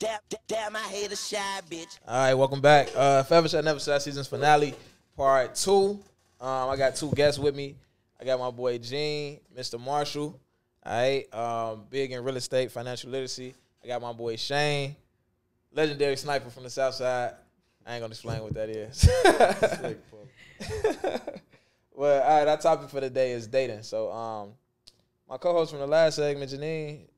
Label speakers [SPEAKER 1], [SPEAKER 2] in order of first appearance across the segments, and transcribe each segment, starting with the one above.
[SPEAKER 1] Damn, I hate a shy bitch.
[SPEAKER 2] All right, welcome back. Forever Shall Never Shall season's finale, part 2. I got 2 guests with me. I got my boy Gene, Mr. Marshall. All right, big in real estate, financial literacy. I got my boy Shane, legendary sniper from the South Side. I ain't gonna explain what that is. Well, all right, our topic for the day is dating. So, my co-host from the last segment, Janine,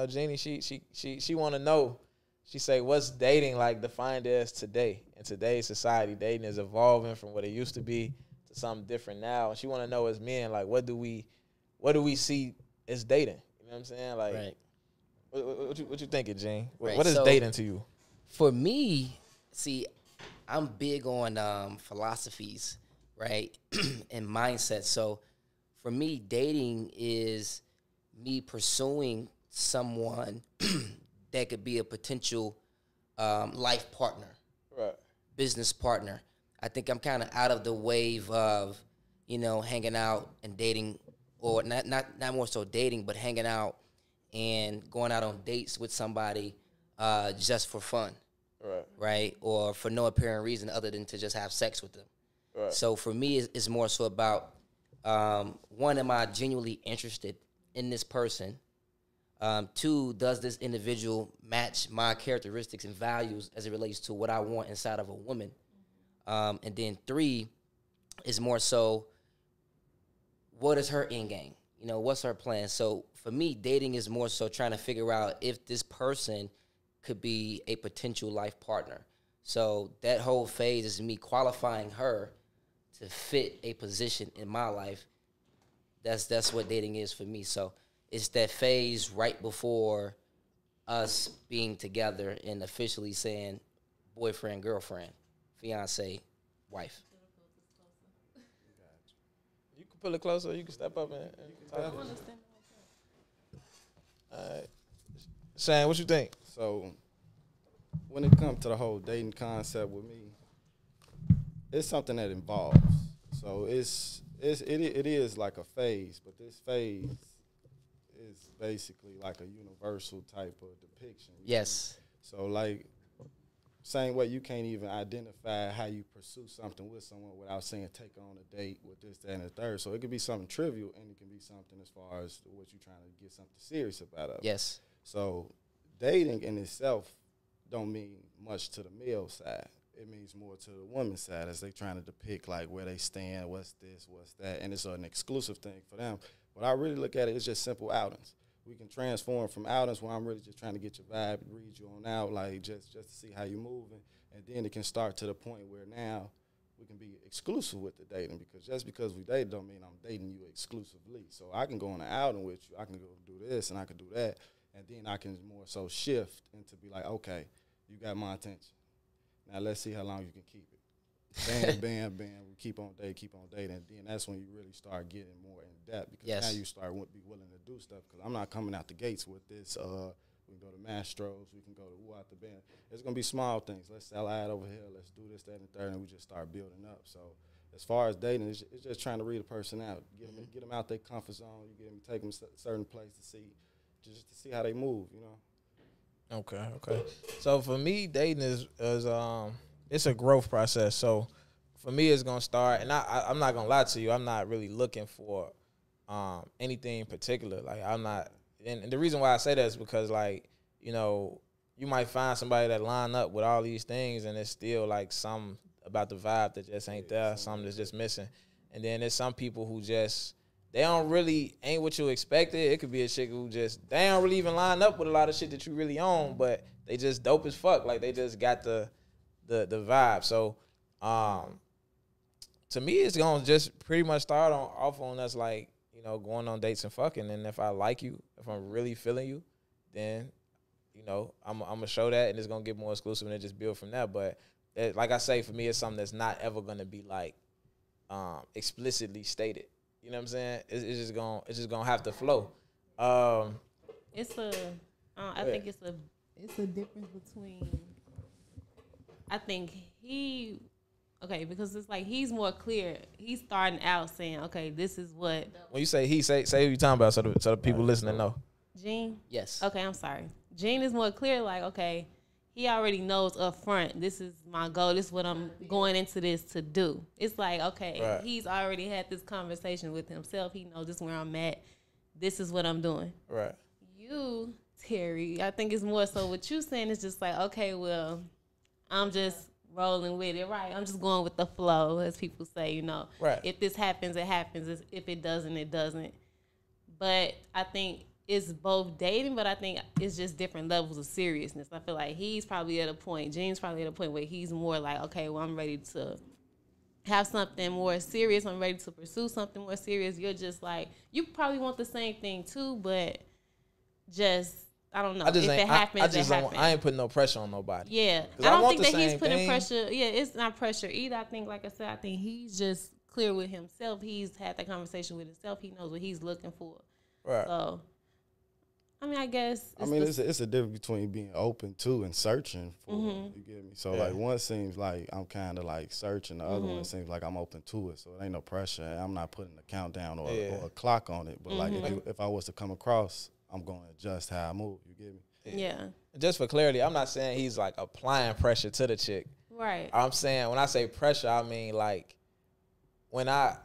[SPEAKER 2] Jeannie, she want to know. She say, what's dating like defined as today? In today's society, dating is evolving from what it used to be to something different now. And she want to know as men, like, what do we see as dating? You know what I'm saying? Like, right. What you thinking, Gene? Right. What is dating to you?
[SPEAKER 3] For me, see, I'm big on philosophies, right, and mindset. So for me, dating is me pursuing someone that could be a potential life partner,
[SPEAKER 2] right,
[SPEAKER 3] business partner. I think I'm kind of out of the wave of, hanging out and dating, or not more so dating, but hanging out and going out on dates with somebody just for fun, right, or for no apparent reason other than to just have sex with them. Right. So for me, it's more so about, one, am I genuinely interested in this person? 2, does this individual match my characteristics and values as it relates to what I want inside of a woman? And then 3 is more so, what is her end game? What's her plan? So for me, dating is more so trying to figure out if this person could be a potential life partner. So that whole phase is me qualifying her to fit a position in my life. That's what dating is for me. So it's that phase right before us being together and officially saying boyfriend, girlfriend, fiance, wife.
[SPEAKER 2] You can pull it closer, or you can step up and talk. All right. Shane, what you think?
[SPEAKER 4] So when it comes to the whole dating concept with me, it's something that involves. So it is like a phase, but this phase is basically like a universal type of depiction.
[SPEAKER 3] Yes.
[SPEAKER 4] So like, same way you can't even identify how you pursue something with someone without saying take on a date with this, that, and the third. So it could be something trivial and it can be something as far as what you're trying to get something serious about.
[SPEAKER 3] Yes.
[SPEAKER 4] So dating in itself don't mean much to the male side. It means more to the woman's side as they trying to depict like where they stand, what's this, what's that, and it's an exclusive thing for them. But I really look at it as just simple outings. We can transform from outings where I'm really just trying to get your vibe, read you on out, like just to see how you moving, and then it can start to the point where now we can be exclusive with the dating, because just because we date don't mean I'm dating you exclusively. So I can go on an outing with you, I can go do this and I can do that, and then I can more so shift into be like, okay, you got my attention. Now let's see how long you can keep it. Bam, bam, bam. We keep on dating, and then that's when you really start getting more in depth, because now you start be willing to do stuff. Because I'm not coming out the gates with this. We can go to Mastros. We can go to out the band. It's gonna be small things. Let's sell ad over here. Let's do this, that, and the third, and we just start building up. So as far as dating, it's just trying to read a person out, get them out their comfort zone. You get them, take them to a certain place to see how they move.
[SPEAKER 2] Okay. So for me, dating is it's a growth process. So for me, it's gonna start, and I'm not gonna lie to you, I'm not really looking for anything in particular. Like I'm not, and the reason why I say that is because you might find somebody that line up with all these things, and it's still like some about the vibe that just ain't there, something that's just missing. And then there's some people who just they don't really ain't what you expected. It could be a chick who just they don't really even line up with a lot of shit that you really own, but they just dope as fuck. Like they just got the vibe. So to me, it's gonna just pretty much start off on us like going on dates and fucking. And if I like you, if I'm really feeling you, then I'm gonna show that, and it's gonna get more exclusive, and then just build from there. But like I say, for me, it's something that's not ever gonna be like explicitly stated. You know what I'm saying? It's just gonna have to flow.
[SPEAKER 5] I think it's a difference between. I think because it's like he's more clear. He's starting out saying, okay, this is what.
[SPEAKER 2] When you say say what you talking about, so the people listening know.
[SPEAKER 5] Gene?
[SPEAKER 3] Yes.
[SPEAKER 5] Okay, I'm sorry. Gene is more clear, like, okay, he already knows up front, this is my goal. This is what I'm going into this to do. It's like, okay,
[SPEAKER 2] Right.
[SPEAKER 5] he's already had this conversation with himself. He knows this is where I'm at. This is what I'm doing.
[SPEAKER 2] Right.
[SPEAKER 5] You, Terry, I think it's more so what you saying is just like, okay, well, I'm just rolling with it, right? I'm just going with the flow, as people say, you know.
[SPEAKER 2] Right.
[SPEAKER 5] If this happens, it happens. If it doesn't, it doesn't. But I think it's both dating, but I think it's just different levels of seriousness. I feel like he's probably at a point, Gene's probably at a point where he's more like, okay, well, I'm ready to have something more serious. I'm ready to pursue something more serious. You're just like, you probably want the same thing too, but just, I don't know. If it happens, it happens.
[SPEAKER 2] I ain't putting no pressure on nobody.
[SPEAKER 5] Yeah. I don't think that he's putting pressure. Yeah, it's not pressure either. I think, like I said, I think he's just clear with himself. He's had that conversation with himself. He knows what he's looking for.
[SPEAKER 2] Right.
[SPEAKER 5] So, I mean, I guess.
[SPEAKER 4] It's a difference between being open to and searching for. You get me? So like one seems like I'm kind of like searching. The other one seems like I'm open to it. So it ain't no pressure. I'm not putting a countdown or a clock on it. But like if I was to come across, I'm going to adjust how I move. You get me?
[SPEAKER 5] Yeah.
[SPEAKER 2] Just for clarity, I'm not saying he's like applying pressure to the chick.
[SPEAKER 5] Right.
[SPEAKER 2] I'm saying when I say pressure, I mean like when I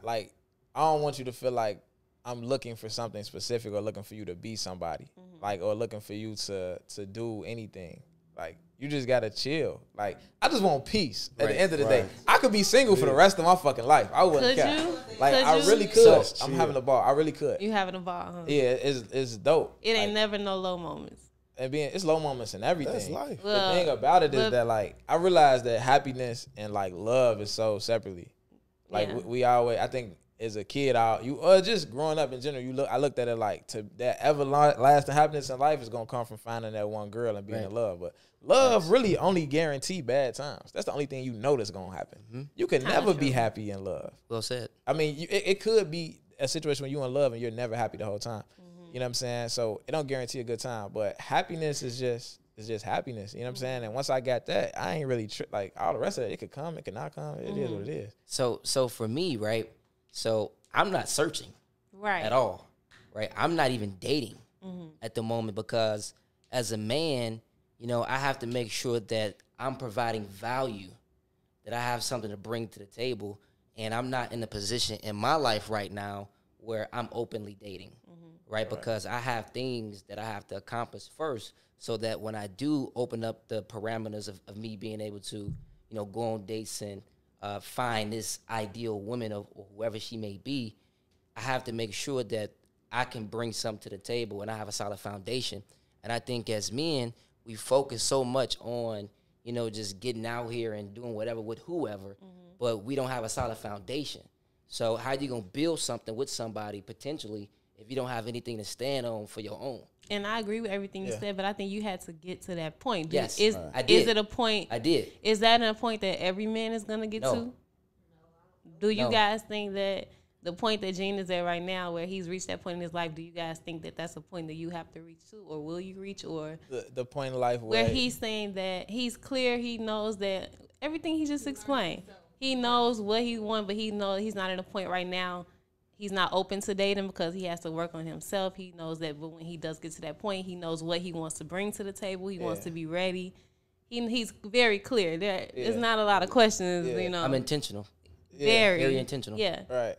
[SPEAKER 2] don't want you to feel like I'm looking for something specific or looking for you to be somebody, like, or looking for you to do anything. Like, you just gotta chill. Like, I just want peace at the end of the day. I could be single for the rest of my fucking life. I wouldn't care.
[SPEAKER 5] You?
[SPEAKER 2] Like,
[SPEAKER 5] Could
[SPEAKER 2] I
[SPEAKER 5] you?
[SPEAKER 2] really could.
[SPEAKER 4] So,
[SPEAKER 2] I'm having a ball. I really could.
[SPEAKER 5] You having a ball, huh?
[SPEAKER 2] Yeah, it's dope.
[SPEAKER 5] It ain't never no low moments.
[SPEAKER 2] And it's low moments and everything.
[SPEAKER 4] That's life.
[SPEAKER 2] The thing about it is that, like, I realize that happiness and, like, love is so separately. Like, we always, I think, as a kid, just growing up in general, I looked at it like that everlasting happiness in life is gonna come from finding that one girl and being in love. But love really only guarantee bad times. That's the only thing you know that's gonna happen. You can never be happy in love.
[SPEAKER 3] Well said.
[SPEAKER 2] I mean, it could be a situation where you're in love and you're never happy the whole time. You know what I'm saying? So it don't guarantee a good time. But happiness is just happiness. You know what I'm saying? And once I got that, I ain't really like all the rest of it. It could come, it could not come. It is what it is.
[SPEAKER 3] So for me, right? So I'm not searching at all, right? I'm not even dating at the moment because as a man, you know, I have to make sure that I'm providing value, that I have something to bring to the table, and I'm not in a position in my life right now where I'm openly dating, right? Because I have things that I have to accomplish first so that when I do open up the parameters of me being able to, you know, go on dates and find this ideal woman or whoever she may be, I have to make sure that I can bring something to the table and I have a solid foundation. And I think as men, we focus so much on, you know, just getting out here and doing whatever with whoever, but we don't have a solid foundation. So how you going to build something with somebody potentially if you don't have anything to stand on for your own?
[SPEAKER 5] And I agree with everything you said, but I think you had to get to that point.
[SPEAKER 3] Yes,
[SPEAKER 5] I did. Is it a point?
[SPEAKER 3] I did.
[SPEAKER 5] Is that a point that every man is going to get to? Do you guys think that the point that Gene is at right now, where he's reached that point in his life, do you guys think that that's a point that you have to reach to, or will you reach, or
[SPEAKER 2] the point in life
[SPEAKER 5] where he's saying that he's clear, he knows that everything he just explained, he knows what he wants, but he knows he's not at a point right now. He's not open to dating because he has to work on himself. He knows that, but when he does get to that point, he knows what he wants to bring to the table. He wants to be ready. He's very clear. There is not a lot of questions. You know,
[SPEAKER 3] I'm intentional.
[SPEAKER 5] Very
[SPEAKER 3] intentional.
[SPEAKER 5] Yeah.
[SPEAKER 2] Right.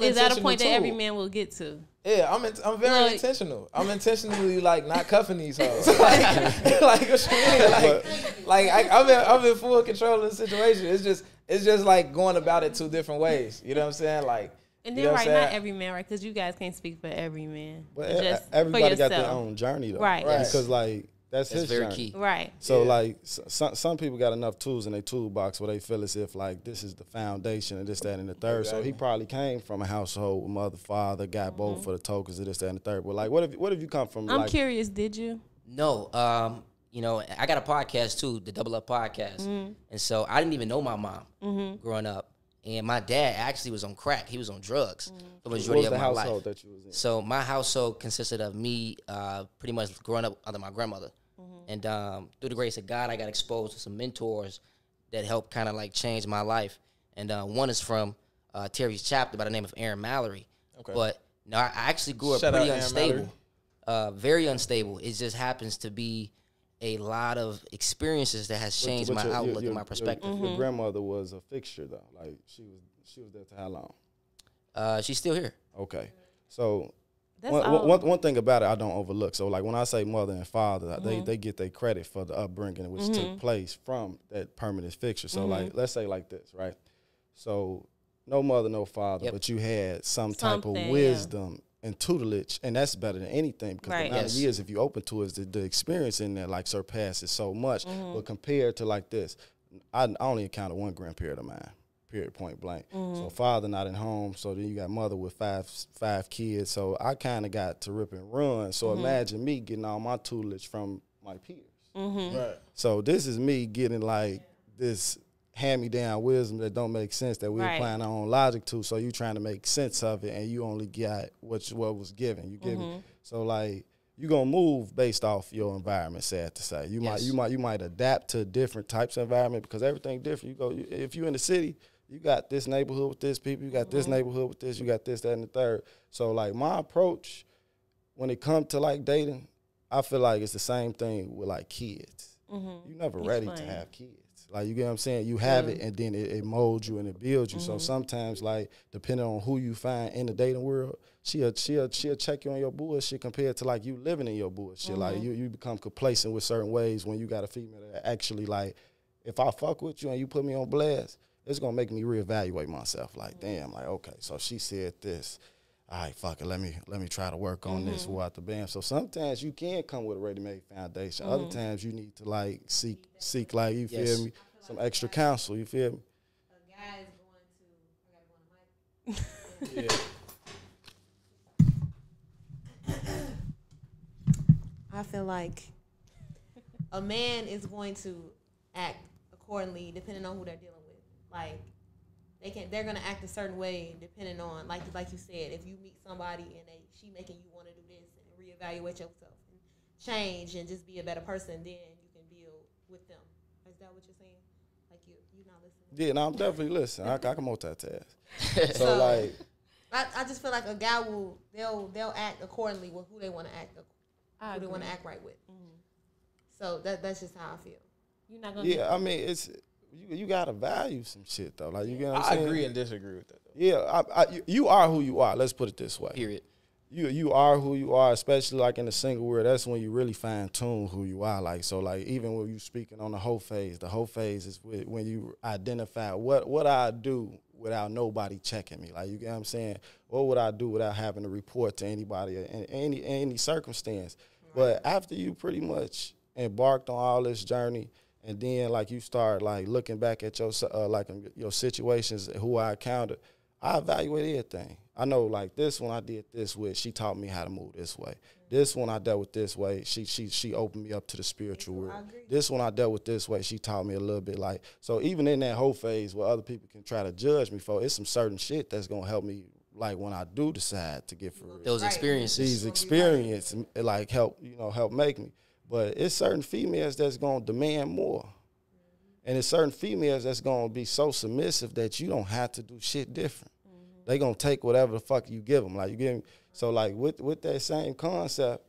[SPEAKER 5] Is that a point that every man will get to?
[SPEAKER 2] Yeah, I'm very intentional. I'm intentionally like not cuffing these hoes. like what you mean? Like I'm in full control of the situation. It's just like going about it two different ways. You know what I'm saying? Like.
[SPEAKER 5] And then, not every man, right? Because you guys can't speak for every man.
[SPEAKER 4] But
[SPEAKER 5] just
[SPEAKER 4] everybody got their own journey, though.
[SPEAKER 5] Right.
[SPEAKER 4] Because, like, that's his
[SPEAKER 3] very
[SPEAKER 4] journey.
[SPEAKER 3] key.
[SPEAKER 5] Right.
[SPEAKER 4] So, like, some people got enough tools in their toolbox where they feel as if, like, this is the foundation and this, that, and the third. Exactly. So he probably came from a household with mother, father, got both for the tokens of this, that, and the third. But, like, what if you come from,
[SPEAKER 5] I'm curious, did you?
[SPEAKER 3] No. You know, I got a podcast, too, the Double Up Podcast. And so I didn't even know my mom growing up. And my dad actually was on crack. He was on drugs for the majority of my life.
[SPEAKER 4] What was the household that you was in?
[SPEAKER 3] So my household consisted of me pretty much growing up under my grandmother. And through the grace of God, I got exposed to some mentors that helped kind of like change my life. And one is from Terry's chapter by the name of Aaron Mallory. Okay. But no, I actually grew up pretty unstable. Very unstable. It just happens to be a lot of experiences that has changed my outlook and my perspective.
[SPEAKER 4] Your grandmother was a fixture though. Like she was there to how long?
[SPEAKER 3] She's still here.
[SPEAKER 4] Okay, so
[SPEAKER 5] That's
[SPEAKER 4] one thing about it I don't overlook. So like when I say mother and father, they get their credit for the upbringing which took place from that permanent fixture. So like let's say like this, right? So no mother, no father, but you had some type of wisdom and tutelage, and that's better than anything because the amount of years if you open to it, the experience in there like surpasses so much. But compared to like this, I only encountered one grandparent of mine. Period, point blank. So father not at home, so then you got mother with five kids. So I kind of got to rip and run. So imagine me getting all my tutelage from my peers.
[SPEAKER 2] Right.
[SPEAKER 4] So this is me getting like this hand-me-down wisdom that don't make sense that we applying our own logic to. So you trying to make sense of it, and you only got what was given. You give me. So like you gonna move based off your environment. Sad to say, you might adapt to different types of environment because everything different. If you in the city. You got this neighborhood with this people. You got this neighborhood with this. You got this, that, and the third. So, like, my approach when it comes to, like, dating, I feel like it's the same thing with, like, kids. You're never ready to have kids. Like, you get what I'm saying? You have it, and then it molds you and it builds you. So, sometimes, like, depending on who you find in the dating world, she'll check you on your bullshit compared to, like, you living in your bullshit. Like, you become complacent with certain ways when you got a female that actually, like, if I fuck with you and you put me on blast, it's gonna make me reevaluate myself. Like, damn, like, okay, so she said this. All right, fuck it. Let me try to work on this without the bam. So sometimes you can come with a ready-made foundation. Other times you need to like seek like you feel me, some extra counsel. You feel me?
[SPEAKER 6] A guy is going to. I gotta go on the mic. I feel like a man is going to act accordingly depending on who they're dealing with. Like they're gonna act a certain way depending on like you said. If you meet somebody and she making you want to do this and reevaluate yourself and change and just be a better person, then you can build with them. Is that what you're saying? Like you not listening?
[SPEAKER 4] Yeah, no, I'm definitely listening. I can multitask. So like,
[SPEAKER 6] I just feel like a guy they'll act accordingly with who they want to act who they want to act right with. So that's just how I feel.
[SPEAKER 5] You're not gonna.
[SPEAKER 4] Yeah, I mean it's. You gotta value some shit though. Like you get what I'm
[SPEAKER 2] I
[SPEAKER 4] saying?
[SPEAKER 2] agree and disagree with that though.
[SPEAKER 4] Yeah, you are who you are. Let's put it this way.
[SPEAKER 3] Period.
[SPEAKER 4] You are who you are, especially like in the single world. That's when you really fine tune who you are. Like so, like even when you speaking on the whole phase is when you identify what I do without nobody checking me. Like you get what I'm saying? What would I do without having to report to anybody in any circumstance? But after you pretty much embarked on all this journey. And then, like, you start, like, looking back at your situations, who I encountered, I evaluate everything. I know, like, this one I did this with, she taught me how to move this way. This one I dealt with this way, she opened me up to the spiritual world. This one I dealt with this way, she taught me a little bit, like, so even in that whole phase where other people can try to judge me for, it's some certain shit that's going to help me, like, when I do decide to get for real.
[SPEAKER 3] Those experiences.
[SPEAKER 4] These experiences, like, help make me. But it's certain females that's going to demand more. And it's certain females that's going to be so submissive that you don't have to do shit different. They going to take whatever the fuck you give them. Like, you give them. So, like, with that same concept,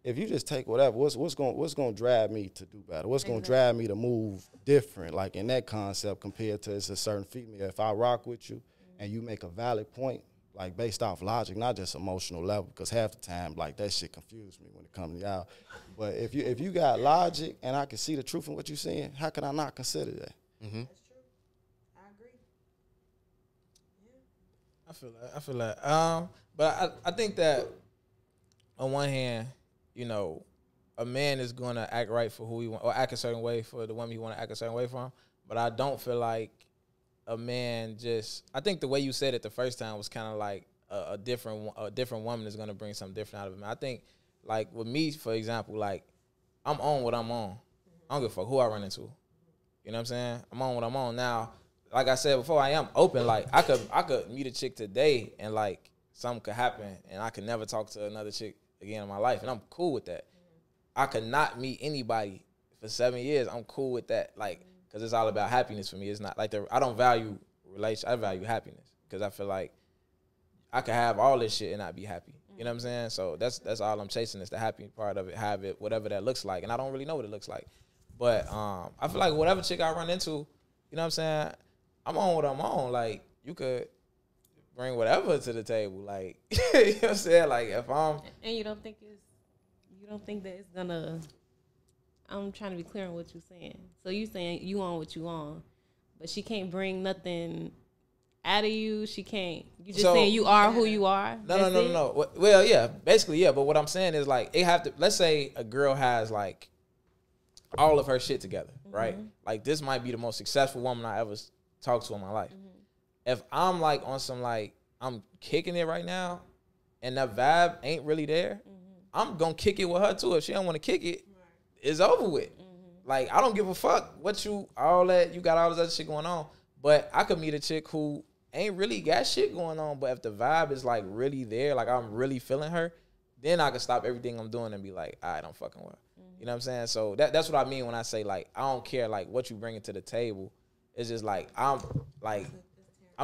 [SPEAKER 4] if you just take whatever, what's going to drive me to do better? What's going to drive me to move different, like, in that concept compared to it's a certain female? If I rock with you and you make a valid point, like, based off logic, not just emotional level, because half the time, like, that shit confused me when it comes to y'all. But if you got logic and I can see the truth in what you're saying, how can I not consider that?
[SPEAKER 3] Mm-hmm.
[SPEAKER 6] That's true. I agree. Yeah.
[SPEAKER 2] I feel that. But I think that on one hand, you know, a man is going to act right for who he want, or act a certain way for the woman he want to act a certain way from. But I don't feel like a man just. I think the way you said it the first time was kind of like a different woman is going to bring something different out of him. I think, like with me, for example, like I'm on what I'm on. I don't give a fuck who I run into. You know what I'm saying? I'm on what I'm on now. Like I said before, I am open. Like I could meet a chick today and like something could happen and I could never talk to another chick again in my life, and I'm cool with that. I could not meet anybody for 7 years. I'm cool with that, like, because it's all about happiness for me. It's not like I don't value relation. I value happiness because I feel like I could have all this shit and not be happy. You know what I'm saying? So that's all I'm chasing is the happy part of it, have it, whatever that looks like. And I don't really know what it looks like. But I feel like whatever chick I run into, you know what I'm saying? I'm on what I'm on. Like, you could bring whatever to the table. Like, you know what I'm saying? Like, if I'm...
[SPEAKER 5] And you don't think that it's gonna... I'm trying to be clear on what you're saying. So you saying you on what you on, but she can't bring nothing out of you. She can't. You just saying you are who you are.
[SPEAKER 2] No. Well, yeah, basically, yeah. But what I'm saying is, like, it have to. Let's say a girl has like all of her shit together, right? Like, this might be the most successful woman I ever talked to in my life. If I'm like on some like I'm kicking it right now, and that vibe ain't really there, I'm gonna kick it with her too. If she don't want to kick it, it's over with. Like, I don't give a fuck what you got all this other shit going on. But I could meet a chick who ain't really got shit going on, but if the vibe is like really there, like I'm really feeling her, then I can stop everything I'm doing and be like, all right, I'm fucking with her. You know what I'm saying? So that's what I mean when I say, like, I don't care like what you bringing to the table. It's just like I'm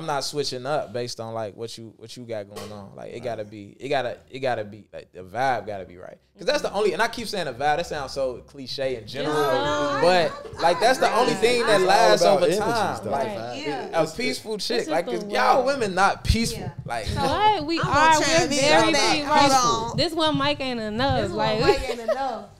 [SPEAKER 2] not switching up based on like what you got going on. Like, it gotta be like the vibe gotta be right. Cause that's the only, and I keep saying the vibe. That sounds so cliche in general, but like that's the only thing that lasts over time. Like a peaceful chick. Like, cause y'all women not peaceful. Like,
[SPEAKER 5] what we are, we're very peaceful. This one mic ain't enough.
[SPEAKER 6] Like, mic ain't enough.